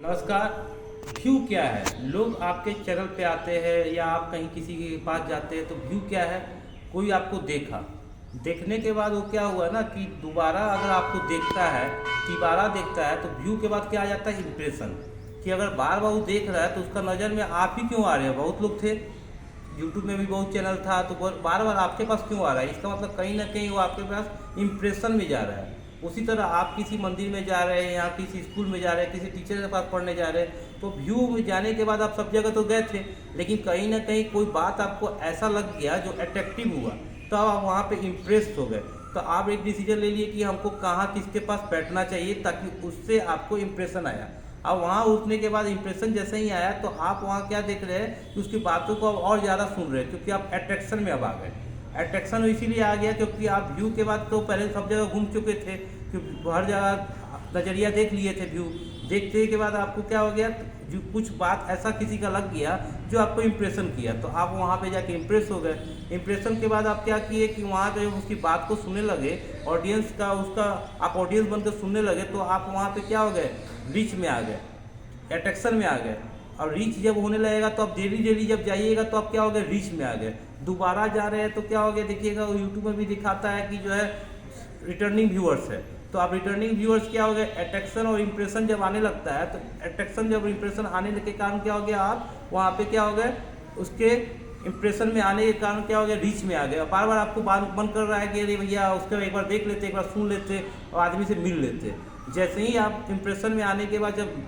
नमस्कार। व्यू क्या है? लोग आपके चैनल पे आते हैं या आप कहीं किसी के पास जाते हैं तो व्यू क्या है? कोई आपको देखा, देखने के बाद वो क्या हुआ ना कि दोबारा अगर आपको देखता है, तिबारा देखता है, तो व्यू के बाद क्या आ जाता है? इम्प्रेशन। कि अगर बार बार वो देख रहा है तो उसका नज़र में आप ही क्यों आ रहे हैं? बहुत लोग थे, यूट्यूब में भी बहुत चैनल था, तो बार बार आपके पास क्यों आ रहा है? इसका मतलब कहीं ना कहीं वो आपके पास इम्प्रेशन में जा रहा है। उसी तरह आप किसी मंदिर में जा रहे हैं या किसी स्कूल में जा रहे हैं, किसी टीचर के पास पढ़ने जा रहे हैं, तो व्यू में जाने के बाद आप सब जगह तो गए थे, लेकिन कहीं ना कहीं कोई बात आपको ऐसा लग गया जो अट्रैक्टिव हुआ, तो आप वहाँ पे इम्प्रेस हो गए। तो आप एक डिसीजन ले लिए कि हमको कहाँ किसके पास बैठना चाहिए ताकि उससे आपको इम्प्रेशन आया। अब वहाँ उठने के बाद इंप्रेशन जैसे ही आया तो आप वहाँ क्या देख रहे हैं कि उसकी बातों को अब और ज़्यादा सुन रहे हैं, क्योंकि आप अट्रैक्शन में अब आ गए। अट्रैक्शन इसीलिए आ गया क्योंकि आप व्यू के बाद तो पहले सब जगह घूम चुके थे, क्योंकि हर जगह नज़रिया देख लिए थे। व्यू देखने के बाद आपको क्या हो गया, जो कुछ बात ऐसा किसी का लग गया जो आपको इम्प्रेशन किया, तो आप वहाँ पे जाके इम्प्रेस हो गए। इम्प्रेशन के बाद आप क्या किए कि वहाँ पे उसकी बात को सुनने लगे, ऑडियंस का उसका आप ऑडियंस बनकर सुनने लगे, तो आप वहाँ पे क्या हो गए? रीच में आ गए, अट्रैक्शन में आ गए। और रीच जब होने लगेगा तो आप डेली डेली जब जाइएगा तो आप क्या हो गए? रीच में आ गए। दोबारा जा रहे हैं तो क्या हो गया? देखिएगा वो यूट्यूब में भी दिखाता है कि जो है रिटर्निंग व्यूअर्स है, तो आप रिटर्निंग व्यूअर्स क्या हो गए? अट्रैक्शन और इंप्रेशन जब आने लगता है, तो अट्रैक्शन जब इंप्रेशन आने के कारण क्या हो गया? आप वहाँ पे क्या हो गए? उसके इंप्रेशन में आने के कारण क्या हो गया? रीच में आ गए। बार बार आपको बात मन कर रहा है कि अरे भैया उसका एक बार देख लेते, एक बार सुन लेते और आदमी से मिल लेते। जैसे ही आप इंप्रेशन में आने के बाद जब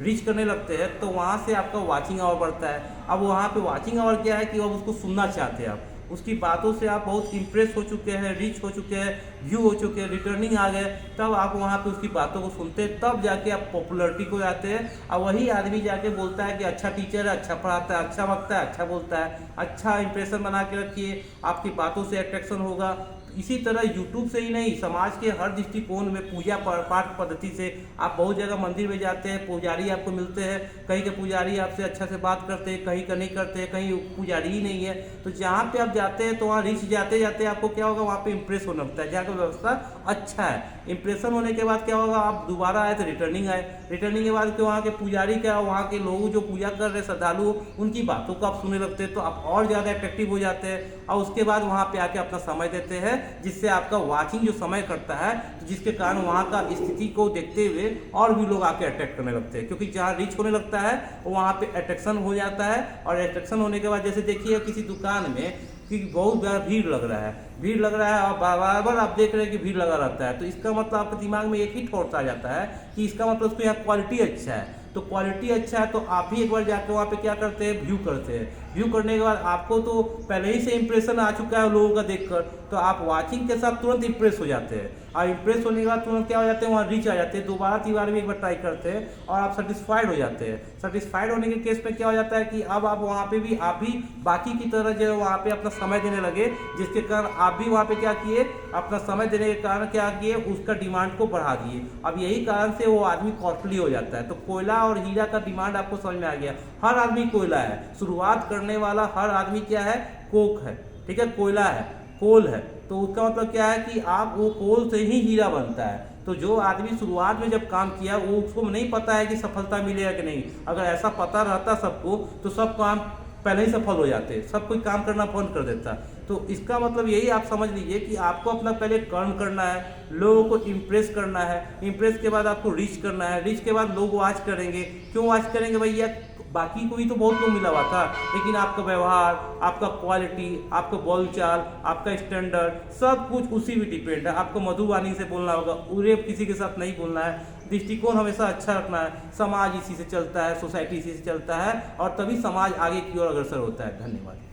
रीच करने लगते हैं तो वहाँ से आपका वाचिंग आवर बढ़ता है। अब वहाँ पे वाचिंग आवर क्या है कि अब उसको सुनना चाहते हैं आप, उसकी बातों से आप बहुत इम्प्रेस हो चुके हैं, रीच हो चुके हैं, व्यू हो चुके हैं, रिटर्निंग आ गए, तब आप वहाँ पे उसकी बातों को सुनते हैं, तब जाके आप पॉपुलरिटी को जाते हैं। और वही आदमी जाके बोलता है कि अच्छा टीचर है, अच्छा पढ़ाता है, अच्छा वक्ता है, अच्छा बोलता है। अच्छा इंप्रेशन बना के रखिए, आपकी बातों से अट्रैक्शन होगा। इसी तरह यूट्यूब से ही नहीं, समाज के हर दृष्टिकोण में पूजा पाठ पद्धति से आप बहुत जगह मंदिर में जाते हैं, पुजारी आपको मिलते हैं, कहीं के पुजारी आपसे अच्छा से बात करते हैं, कहीं का नहीं करते हैं, कहीं पुजारी ही नहीं है। तो जहाँ पे आप जाते हैं तो वहाँ रीच जाते जाते आपको क्या होगा? वहाँ पे इंप्रेस होना लगता है, जहाँ का व्यवस्था अच्छा है। इंप्रेशन होने के बाद क्या होगा? आप दोबारा आए तो रिटर्निंग आए, रिटर्निंग के बाद वहाँ के पुजारी क्या, वहाँ के लोग जो पूजा कर रहे श्रद्धालु, उनकी बातों को आप सुनने लगते हैं, तो आप और ज़्यादा अट्रैक्टिव हो जाते हैं। और उसके बाद वहाँ पे आके अपना समय देते हैं, जिससे आपका वाचिंग जो समय करता है, तो जिसके कारण वहाँ का स्थिति को देखते हुए और भी लोग आके अट्रैक्ट करने लगते हैं, क्योंकि जहाँ रीच होने लगता है वहाँ पे अट्रैक्शन हो जाता है। और अट्रैक्शन होने के बाद जैसे देखिए किसी दुकान में कि बहुत ज़्यादा भीड़ लग रहा है, भीड़ लग रहा है और बार बार आप देख रहे हैं कि भीड़ लगा रहता है, तो इसका मतलब आपके दिमाग में एक ही थॉट आ जाता है कि इसका मतलब उसको यहाँ क्वालिटी अच्छा है। तो क्वालिटी अच्छा है तो आप ही एक बार जाकर वहाँ पे क्या करते हैं? व्यू करते हैं। व्यू करने के बाद आपको तो पहले ही से इंप्रेशन आ चुका है लोगों का देखकर, तो आप वाचिंग के साथ तुरंत इंप्रेस हो जाते हैं। और इंप्रेस होने के बाद तुरंत क्या हो जाते हैं? वहाँ रीच आ जाते हैं, दोबारा तीबार भी एक बार ट्राई करते हैं और आप सेटिस्फाइड हो जाते हैं। सेटिस्फाइड होने के केस में क्या हो जाता है कि अब आप वहाँ पे भी आप भी बाकी की तरह जो है वहाँ पे अपना समय देने लगे, जिसके कारण आप भी वहाँ पे क्या किए? अपना समय देने के कारण क्या किए? उसका डिमांड को बढ़ा दिए। अब यही कारण से वो आदमी कॉस्टली हो जाता है। तो कोयला और हीरा का डिमांड आपको समझ में आ गया। हर आदमी कोयला है, शुरुआत करने वाला हर आदमी क्या है? कोक है, ठीक है, कोयला है, कोल है। तो उसका मतलब क्या है कि आप वो कोल से ही हीरा बनता है। तो जो आदमी शुरुआत में जब काम किया वो उसको नहीं पता है कि सफलता मिलेगा कि नहीं। अगर ऐसा पता रहता सबको तो सब काम पहले ही सफल हो जाते, सब कोई काम करना बंद कर देता। तो इसका मतलब यही आप समझ लीजिए कि आपको अपना पहले कर्म करना है, लोगों को इम्प्रेस करना है, इम्प्रेस के बाद आपको रीच करना है, रीच के बाद लोग वॉच करेंगे। क्यों वॉच करेंगे भैया? बाकी को भी तो बहुत लोग मिला हुआ था, लेकिन आपका व्यवहार, आपका क्वालिटी, आपका बोलचाल, आपका स्टैंडर्ड, सब कुछ उसी में डिपेंड है। आपको मधुबानी से बोलना होगा, उरे किसी के साथ नहीं बोलना है। दृष्टिकोण हमेशा अच्छा रखना है। समाज इसी से चलता है, सोसाइटी इसी से चलता है और तभी समाज आगे की ओर अग्रसर होता है। धन्यवाद।